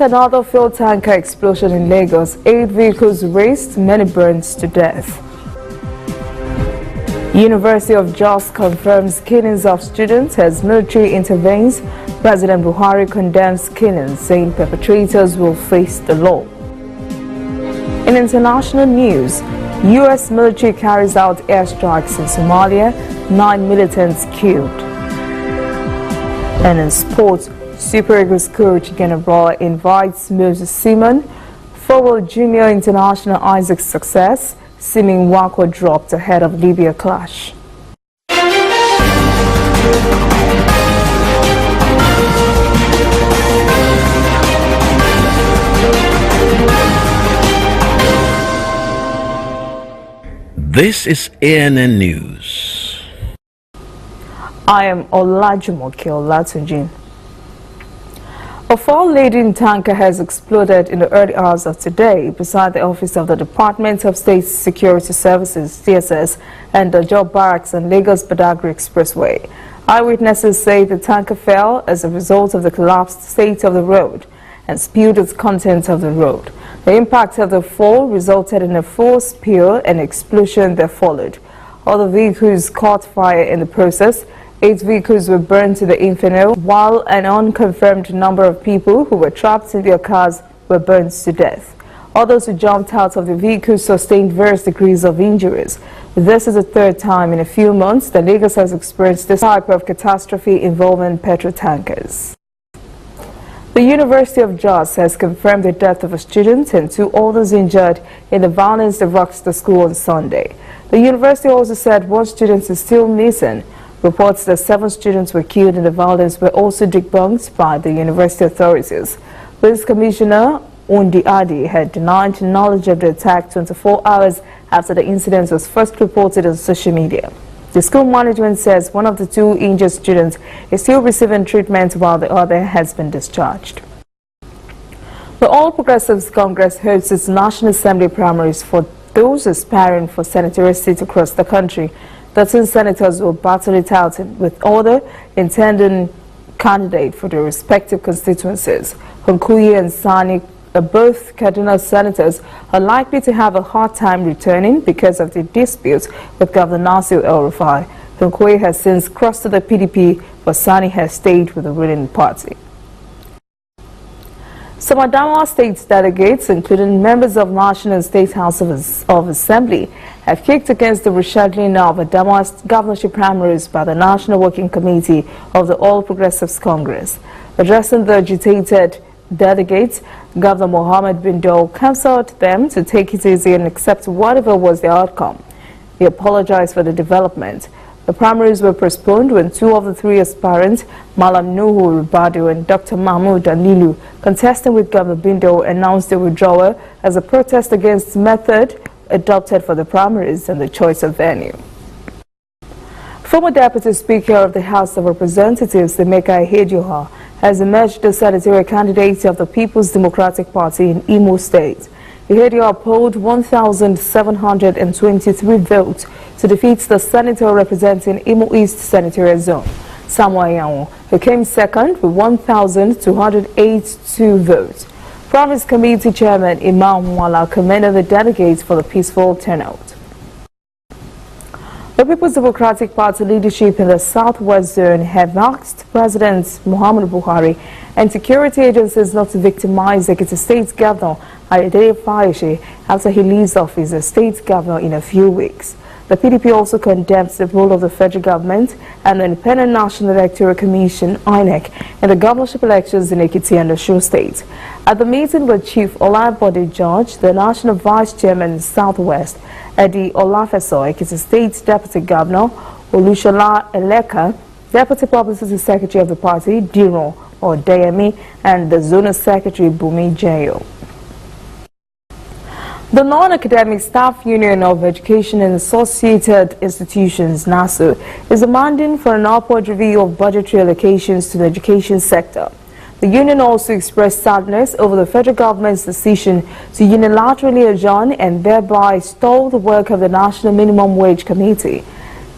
Another fuel tanker explosion in Lagos. 8 vehicles raced, many burned to death. University of Jos confirms killings of students as military intervenes. President Buhari condemns killings, saying perpetrators will face the law. In international news, U.S. military carries out airstrikes in Somalia, 9 militants killed. And in sports, Super Eagles coach Genabrola invites Moses Simon. Forward Junior International Isaac's success, seeming Wako dropped ahead of Libya clash. This is ANN News. I am Olajumoke Olatunji. A four-laden tanker has exploded in the early hours of today beside the office of the Department of State Security Services, DSS, and the Job Barracks on Lagos-Badagry Expressway. Eyewitnesses say the tanker fell as a result of the collapsed state of the road and spilled its contents of the road. The impact of the fall resulted in a force spill and explosion that followed. Other vehicles caught fire in the process. 8 vehicles were burned to the inferno, while an unconfirmed number of people who were trapped in their cars were burned to death. Others who jumped out of the vehicles sustained various degrees of injuries. This is the third time in a few months that Lagos has experienced this type of catastrophe involving petrol tankers. The University of Jos has confirmed the death of a student and 2 others injured in the violence that rocked the school on Sunday. The university also said 1 student is still missing. Reports that 7 students were killed in the violence were also debunked by the university authorities. Police Commissioner Undi Adi had denied knowledge of the attack 24 hours after the incident was first reported on social media. The school management says one of the 2 injured students is still receiving treatment while the other has been discharged. The All Progressives Congress holds its National Assembly primaries for those aspiring for senatorial seats across the country. 13 senators will battle it out with other intending candidates for their respective constituencies. Hunkuyi and Sani, both Kaduna senators, are likely to have a hard time returning because of the disputes with Governor Nasir El-Rufai. Hunkuyi has since crossed to the PDP, but Sani has stayed with the ruling party. Some Adamawa State delegates, including members of National and State House of Assembly, have kicked against the rescheduling of Adamawa's governorship primaries by the National Working Committee of the All Progressives Congress. Addressing the agitated delegates, Governor Mohammed Bindo counseled them to take it easy and accept whatever was the outcome. He apologized for the development. The primaries were postponed when 2 of the 3 aspirants, Malam Nuhu Rubadu and Dr. Mahmoud Alilu, contesting with Governor Bindo, announced their withdrawal as a protest against the method adopted for the primaries and the choice of venue. Former Deputy Speaker of the House of Representatives, Emeka Ihedioha, has emerged the senatorial candidate of the People's Democratic Party in Imo State. Ihedioha polled 1,723 votes to defeat the senator representing Imo East Senatorial Zone, Samuel Anyanwu, who came second with 1,282 votes. Province Committee Chairman Imam Mwala commended the delegates for the peaceful turnout. The People's Democratic Party leadership in the Southwest Zone have asked President Muhammadu Buhari and security agencies not to victimize Ekiti State Governor Ayodele Fayose after he leaves office as State Governor in a few weeks. The PDP also condemns the role of the federal government and the Independent National Electoral Commission, INEC, in the governorship elections in Ekiti and Osun State. At the meeting with Chief Olabode George, the National Vice Chairman in Southwest, Eddie Olafeso, Ekiti State Deputy Governor, Olushola Eleka, Deputy Publicity Secretary of the party, Diro Odeyemi, and the Zonal Secretary, Bumi Jayo. The Non-Academic Staff Union of Education and Associated Institutions, NASU, is demanding for an upward review of budgetary allocations to the education sector. The union also expressed sadness over the federal government's decision to unilaterally adjourn and thereby stall the work of the National Minimum Wage Committee.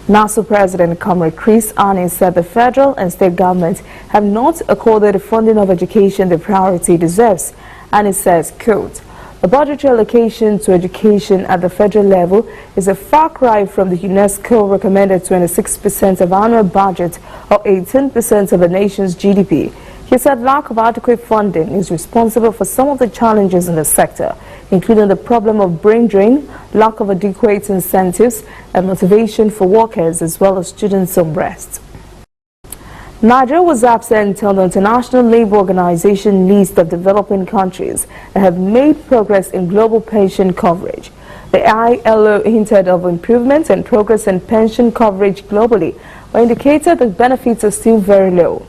NASU President Comrade Chris Ani said the federal and state governments have not accorded the funding of education the priority it deserves. Ani says, quote, "The budgetary allocation to education at the federal level is a far cry from the UNESCO recommended 26% of annual budget or 18% of the nation's GDP. He said lack of adequate funding is responsible for some of the challenges in the sector, including the problem of brain drain, lack of adequate incentives and motivation for workers, as well as students' unrest. Nigeria was absent on the International Labour Organization list of developing countries that have made progress in global pension coverage. The ILO hinted of improvements and progress in pension coverage globally, but indicated the benefits are still very low.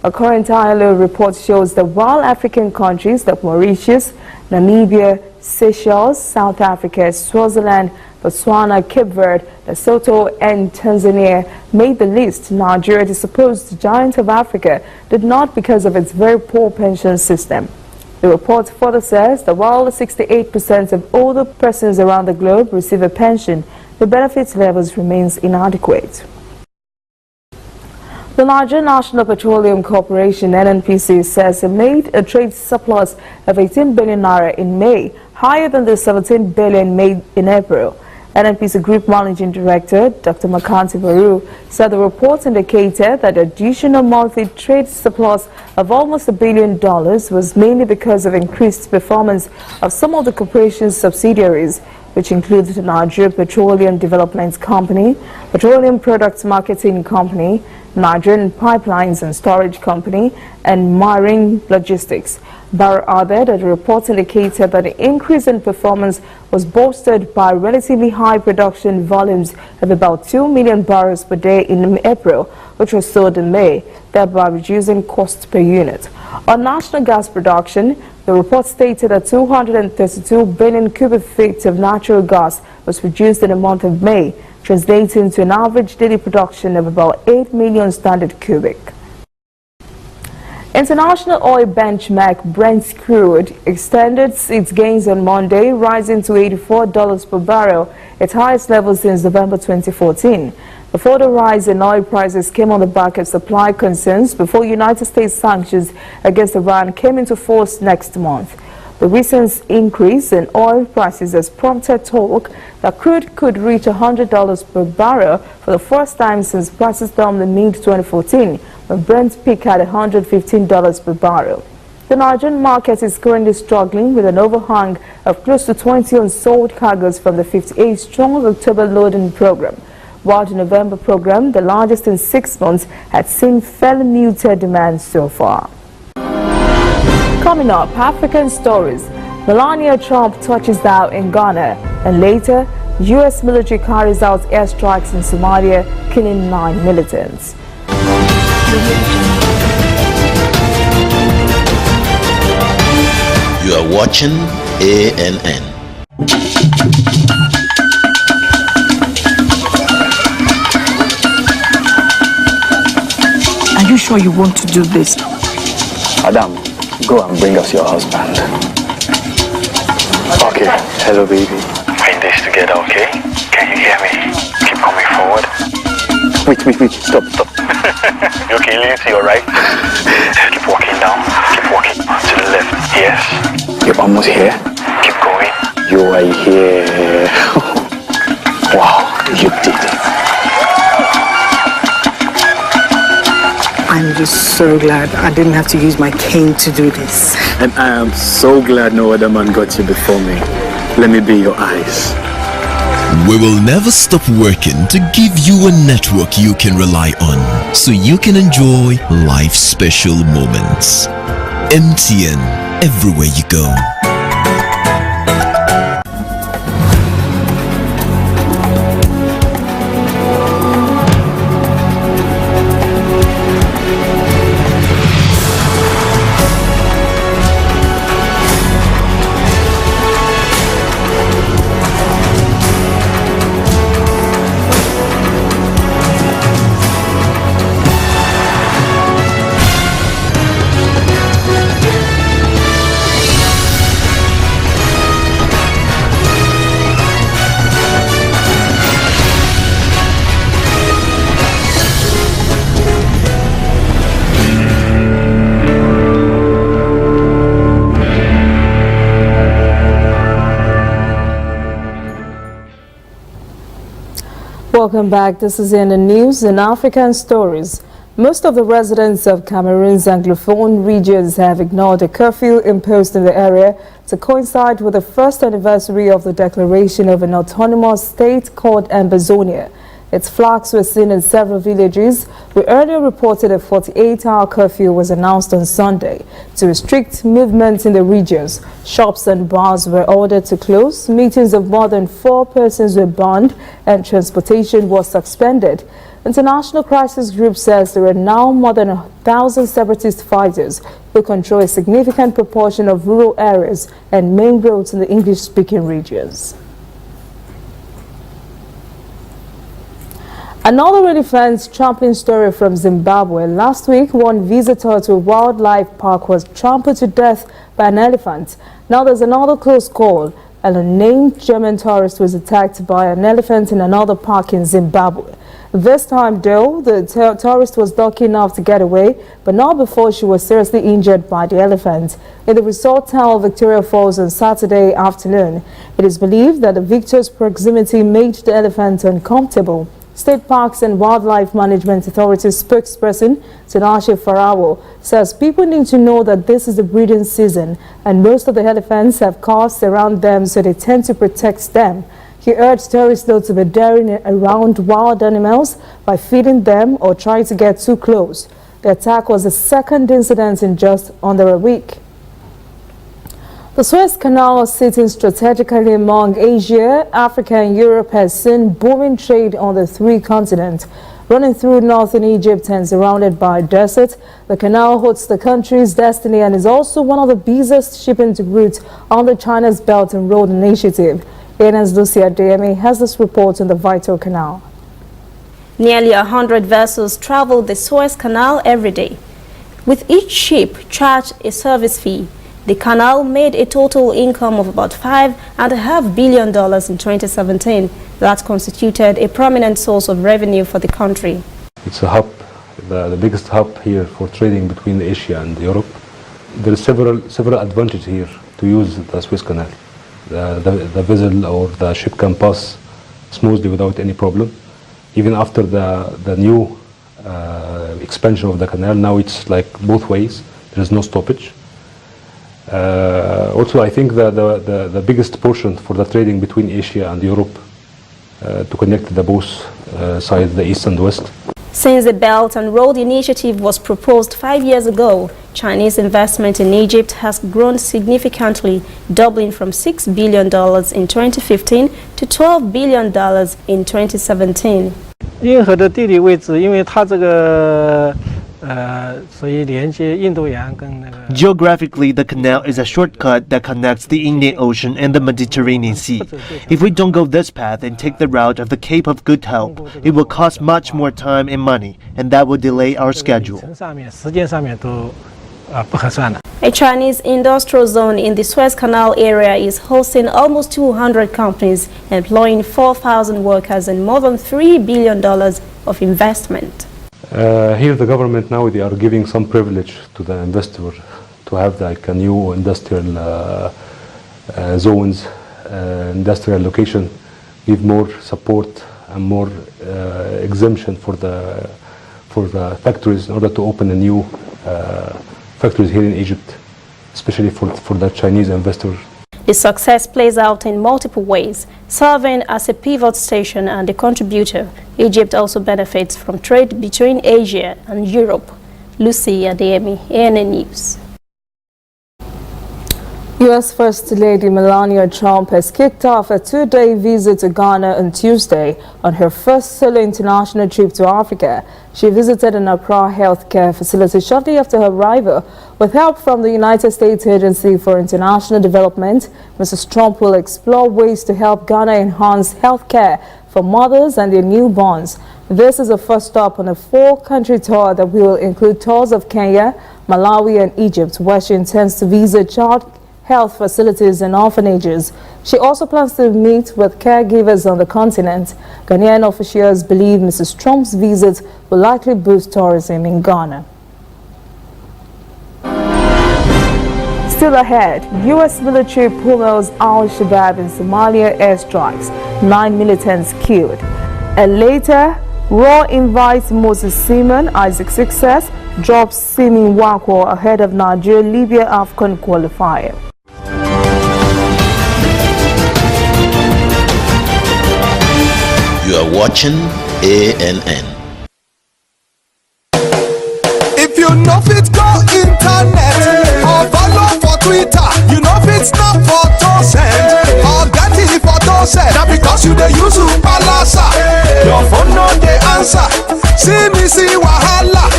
A current ILO report shows that while African countries like Mauritius, Namibia, Seychelles, South Africa, Swaziland, Botswana, Cape Verde, Lesotho and Tanzania made the list, Nigeria, the supposed giant of Africa, did not because of its very poor pension system. The report further says that while 68% of older persons around the globe receive a pension, the benefits levels remains inadequate. The Nigerian National Petroleum Corporation (NNPC) says it made a trade surplus of 18 billion naira in May, higher than the 17 billion made in April. NNPC Group Managing Director Dr. Makanti Baru said the report indicated that the additional monthly trade surplus of almost $1 billion was mainly because of increased performance of some of the corporation's subsidiaries, which include the Nigeria Petroleum Development Company, Petroleum Products Marketing Company, Nigerian Pipelines and Storage Company, and Marine Logistics. Barrow added that the report indicated that the increase in performance was bolstered by relatively high production volumes of about 2 million barrels per day in April, which was sold in May, thereby reducing cost per unit. On national gas production, the report stated that 232 billion cubic feet of natural gas was produced in the month of May, translating to an average daily production of about 8 million standard cubic. International oil benchmark Brent crude extended its gains on Monday, rising to $84 per barrel, its highest level since November 2014. The further rise in oil prices came on the back of supply concerns before United States sanctions against Iran came into force next month. The recent increase in oil prices has prompted talk that crude could reach $100 per barrel for the first time since prices down in mid-2014, when Brent peaked at $115 per barrel. The Nigerian market is currently struggling with an overhang of close to 20 unsold cargoes from the 58-strong October loading program, while the November program, the largest in 6 months, had seen fairly muted demand so far. Coming up, African stories. Melania Trump touches down in Ghana, and later, U.S. military carries out airstrikes in Somalia, killing 9 militants. You are watching ANN. Are you sure you want to do this? Adam, go and bring us your husband. Okay, hello baby. We're in this together, okay? Can you hear me? Keep coming forward. Wait, stop. You okay, lean to your right. Keep walking down, keep walking to the left. Yes. You're almost here. Keep going. You are here. Wow, you did it. I'm just so glad I didn't have to use my cane to do this. And I am so glad no other man got you before me. Let me be your eyes. We will never stop working to give you a network you can rely on, so you can enjoy life's special moments. MTN, everywhere you go. Welcome back. This is in the news in African stories. Most of the residents of Cameroon's Anglophone regions have ignored a curfew imposed in the area to coincide with the first anniversary of the declaration of an autonomous state called Ambazonia. Its flags were seen in several villages. We earlier reported a 48-hour curfew was announced on Sunday to restrict movement in the regions. Shops and bars were ordered to close, meetings of more than 4 persons were banned, and transportation was suspended. International Crisis Group says there are now more than 1,000 separatist fighters who control a significant proportion of rural areas and main roads in the English-speaking regions. Another elephant trampling story from Zimbabwe. Last week, one visitor to a wildlife park was trampled to death by an elephant. Now there's another close call. An unnamed German tourist was attacked by an elephant in another park in Zimbabwe. This time, though, the tourist was lucky enough to get away, but not before she was seriously injured by the elephant. In the resort town of Victoria Falls on Saturday afternoon, it is believed that the victor's proximity made the elephant uncomfortable. State Parks and Wildlife Management Authority spokesperson Tinashe Farawo says people need to know that this is the breeding season and most of the elephants have cars around them, so they tend to protect them. He urged tourists not to be daring around wild animals by feeding them or trying to get too close. The attack was the second incident in just under a week. The Suez Canal, sitting strategically among Asia, Africa and Europe, has seen booming trade on the 3 continents. Running through northern Egypt and surrounded by desert, the canal holds the country's destiny and is also one of the busiest shipping routes under China's Belt and Road Initiative. ANN's Lucia Adeyemi has this report on the vital canal. Nearly 100 vessels travel the Suez Canal every day, with each ship charged a service fee. The canal made a total income of about $5.5 billion in 2017. That constituted a prominent source of revenue for the country. It's a hub, the biggest hub here for trading between Asia and Europe. There are several advantages here to use the Suez Canal. The vessel or the ship can pass smoothly without any problem. Even after the new expansion of the canal, now it's like both ways. There is no stoppage. Also, I think the biggest portion for the trading between Asia and Europe to connect the both sides, the east and west. Since the Belt and Road Initiative was proposed 5 years ago, Chinese investment in Egypt has grown significantly, doubling from $6 billion in 2015 to $12 billion in 2017. 运河的地理位置，因为它这个 Geographically, the canal is a shortcut that connects the Indian Ocean and the Mediterranean Sea. If we don't go this path and take the route of the Cape of Good Hope, it will cost much more time and money, and that will delay our schedule. A Chinese industrial zone in the Suez Canal area is hosting almost 200 companies, employing 4,000 workers and more than $3 billion of investment. Here the government now, they are giving some privilege to the investor to have like a new industrial zones, industrial location, give more support and more exemption for the factories in order to open a new factories here in Egypt, especially for the Chinese investors. The success plays out in multiple ways, serving as a pivot station and a contributor. Egypt also benefits from trade between Asia and Europe. Lucy Adeyemi, ANN News. U.S. First Lady Melania Trump has kicked off a 2-day visit to Ghana on Tuesday on her first solo international trip to Africa. She visited an Accra healthcare facility shortly after her arrival. With help from the United States Agency for International Development, Mrs. Trump will explore ways to help Ghana enhance healthcare for mothers and their newborns. This is the first stop on a 4-country tour that will include tours of Kenya, Malawi and Egypt, where she intends to visit child health facilities and orphanages. She also plans to meet with caregivers on the continent. Ghanaian officials believe Mrs. Trump's visit will likely boost tourism in Ghana. Still ahead, U.S. military pummels Al-Shabaab in Somalia airstrikes, 9 militants killed. And later, Raw invites Moses Simon, Isaac Success, drops Simi Wako ahead of Nigeria-Libya AFCON qualifier. You are watching ANN. If you know fit go internet or follow for Twitter, you know fit snap photo send or get it photo send. That because you dey use Palasa, your phone no dey answer. See me see wahala.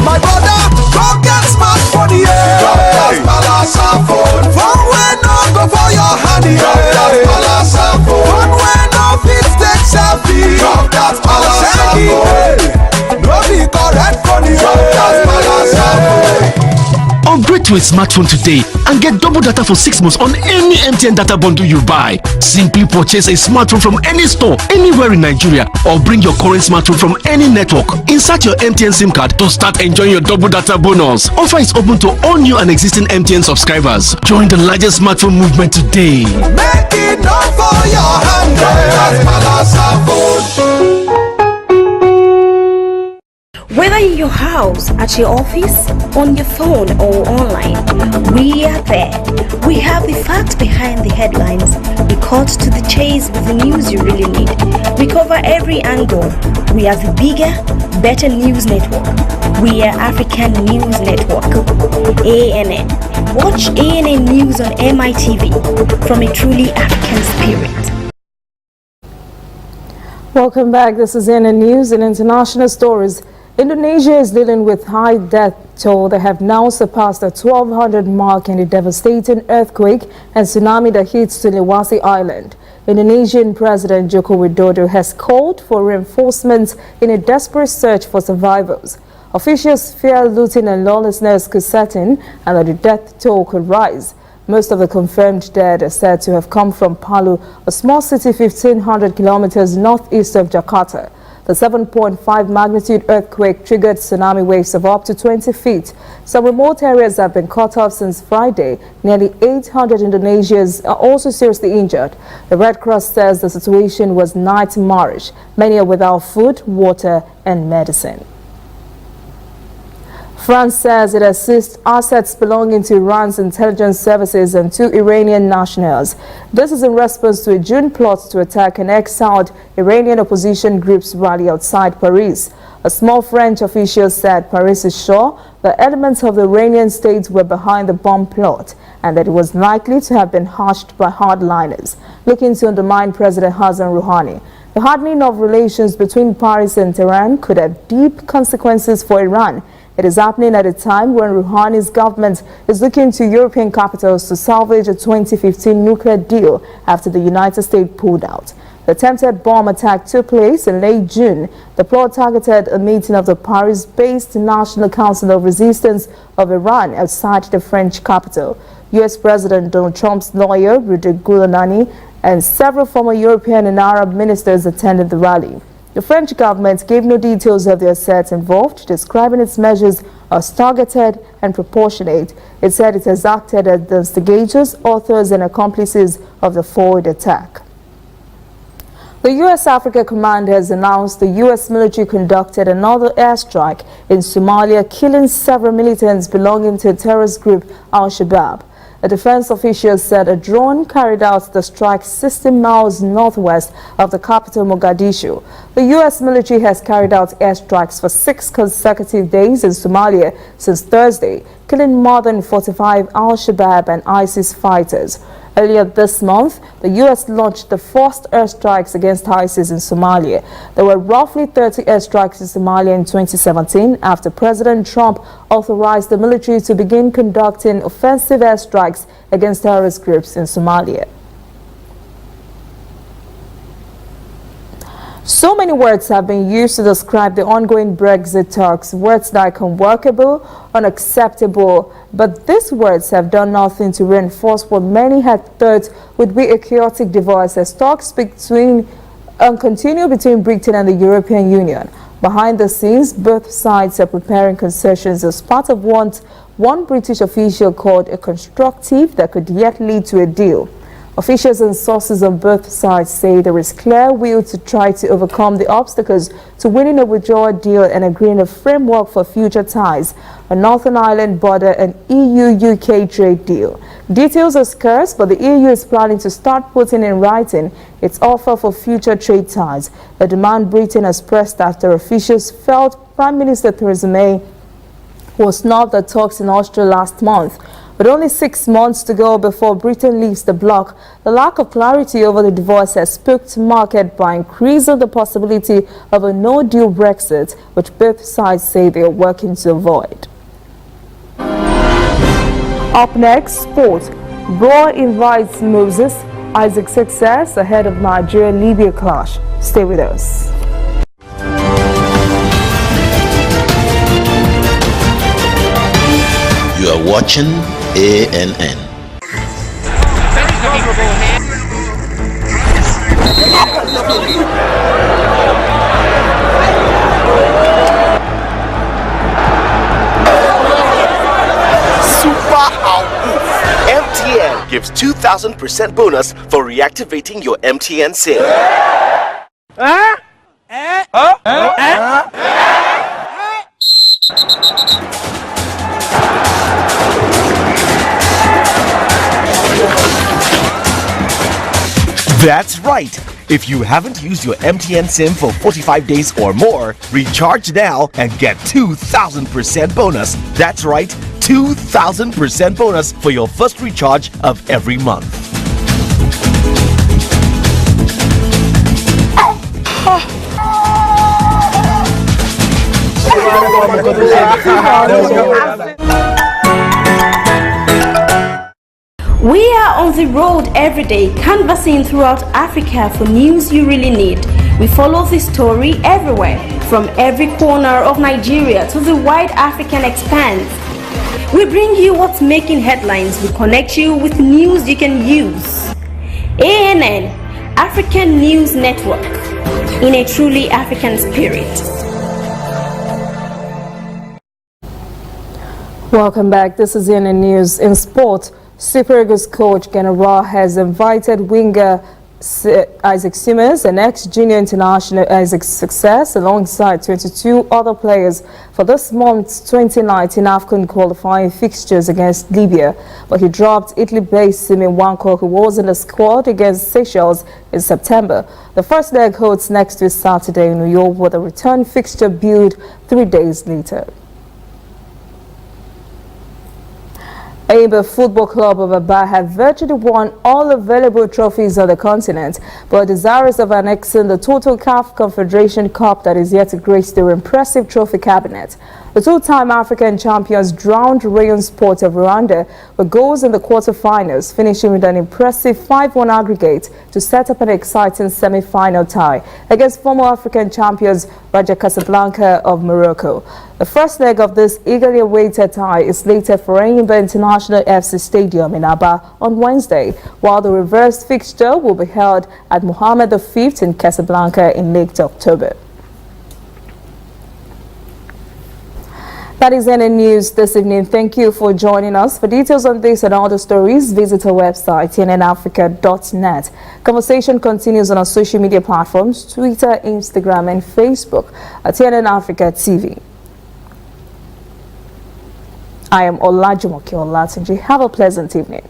My brother, go get smartphone, yeah. Drop that Palasa phone. Phone wey no go for your hand, yeah. Drop that Palasa phone. Phone wey no fit take selfie. Drop that Palasa phone. No be correct phone, yeah. Drop that Palasa phone. Upgrade to a smartphone today and get double data for 6 months on any MTN data bundle you buy. Simply purchase a smartphone from any store anywhere in Nigeria or bring your current smartphone from any network. Insert your MTN SIM card to start enjoying your double data bonus. Offer is open to all new and existing MTN subscribers. Join the largest smartphone movement today. Make it not for your hand. That's Palasa phone. Whether in your house, at your office, on your phone or online, we are there. We have the facts behind the headlines. We cut to the chase with the news you really need. We cover every angle. We are the bigger, better news network. We are African News Network. ANN. Watch ANN News on MITV from a truly African spirit. Welcome back. This is ANN News and international stories. Indonesia is dealing with high death toll that have now surpassed the 1,200 mark in the devastating earthquake and tsunami that hit Sulawesi Island. Indonesian President Joko Widodo has called for reinforcements in a desperate search for survivors. Officials fear looting and lawlessness could set in and that the death toll could rise. Most of the confirmed dead are said to have come from Palu, a small city 1,500 kilometers northeast of Jakarta. The 7.5 magnitude earthquake triggered tsunami waves of up to 20 feet. Some remote areas have been cut off since Friday. Nearly 800 Indonesians are also seriously injured. The Red Cross says the situation was nightmarish. Many are without food, water and medicine. France says it has seized assets belonging to Iran's intelligence services and 2 Iranian nationals. This is in response to a June plot to attack an exiled Iranian opposition group's rally outside Paris. A small French official said Paris is sure the elements of the Iranian state were behind the bomb plot and that it was likely to have been hatched by hardliners looking to undermine President Hassan Rouhani. The hardening of relations between Paris and Tehran could have deep consequences for Iran. It is happening at a time when Rouhani's government is looking to European capitals to salvage a 2015 nuclear deal after the United States pulled out. The attempted bomb attack took place in late June. The plot targeted a meeting of the Paris-based National Council of Resistance of Iran outside the French capital. U.S. President Donald Trump's lawyer, Rudy Giuliani, and several former European and Arab ministers attended the rally. The French government gave no details of the assets involved, describing its measures as targeted and proportionate. It said it has acted as the instigators, authors and accomplices of the forward attack. The U.S. Africa Command has announced the U.S. military conducted another airstrike in Somalia, killing several militants belonging to the terrorist group Al-Shabaab. A defense official said a drone carried out the strike 60 miles northwest of the capital Mogadishu. The U.S. military has carried out airstrikes for 6 consecutive days in Somalia since Thursday, killing more than 45 Al-Shabaab and ISIS fighters. Earlier this month, the U.S. launched the first airstrikes against ISIS in Somalia. There were roughly 30 airstrikes in Somalia in 2017 after President Trump authorized the military to begin conducting offensive airstrikes against terrorist groups in Somalia. So many words have been used to describe the ongoing Brexit talks, words like unworkable, unacceptable, but these words have done nothing to reinforce what many had thought would be a chaotic divorce as talks continue between Britain and the European Union. Behind the scenes, both sides are preparing concessions as part of what one British official called a constructive that could yet lead to a deal. Officials and sources on both sides say there is clear will to try to overcome the obstacles to winning a withdrawal deal and agreeing a framework for future ties, a Northern Ireland border and EU-UK trade deal. Details are scarce, but the EU is planning to start putting in writing its offer for future trade ties, a demand Britain has pressed after officials felt Prime Minister Theresa May was snubbed at talks in Austria last month. With only 6 months to go before Britain leaves the bloc, the lack of clarity over the divorce has spooked market by increasing the possibility of a no-deal Brexit, which both sides say they are working to avoid. Up next, sport. Broa invites Moses, Isaac's success ahead of Nigeria-Libya clash. Stay with us. You are watching ANN. MTN gives 2,000% bonus for reactivating your MTN SIM. That's right. If you haven't used your MTN SIM for 45 days or more, recharge now and get 2,000% bonus. That's right, 2,000% bonus for your first recharge of every month. We are on the road every day, canvassing throughout Africa for news you really need. We follow the story everywhere, from every corner of Nigeria to the wide African expanse. We bring you what's making headlines. We connect you with news you can use. ANN, African News Network, in a truly African spirit. Welcome back. This is ANN News. In sport, Super Eagles coach General has invited winger Isaac Simmons and ex-junior international Isaac's success alongside 22 other players for this month's 2019 AFCON qualifying fixtures against Libya, but he dropped Italy-based Simeon Wanko, who was in the squad against Seychelles in September. The first leg holds next week Saturday in New York, with a return fixture billed 3 days later. Enyimba Football Club of Aba have virtually won all available trophies on the continent, but are desirous of annexing the Total CAF Confederation Cup that is yet to grace their impressive trophy cabinet. The two-time African champions drowned Rayon Sport of Rwanda with goals in the quarterfinals, finishing with an impressive 5-1 aggregate to set up an exciting semi-final tie against former African champions Raja Casablanca of Morocco. The first leg of this eagerly awaited tie is slated for Enyimba International FC Stadium in Aba on Wednesday, while the reverse fixture will be held at Mohammed V in Casablanca in late October. That is ANN News this evening. Thank you for joining us. For details on this and other stories, visit our website, tnnafrica.net. Conversation continues on our social media platforms, Twitter, Instagram, and Facebook at TNN Africa TV. I am Olajumoke Olatunji. Have a pleasant evening.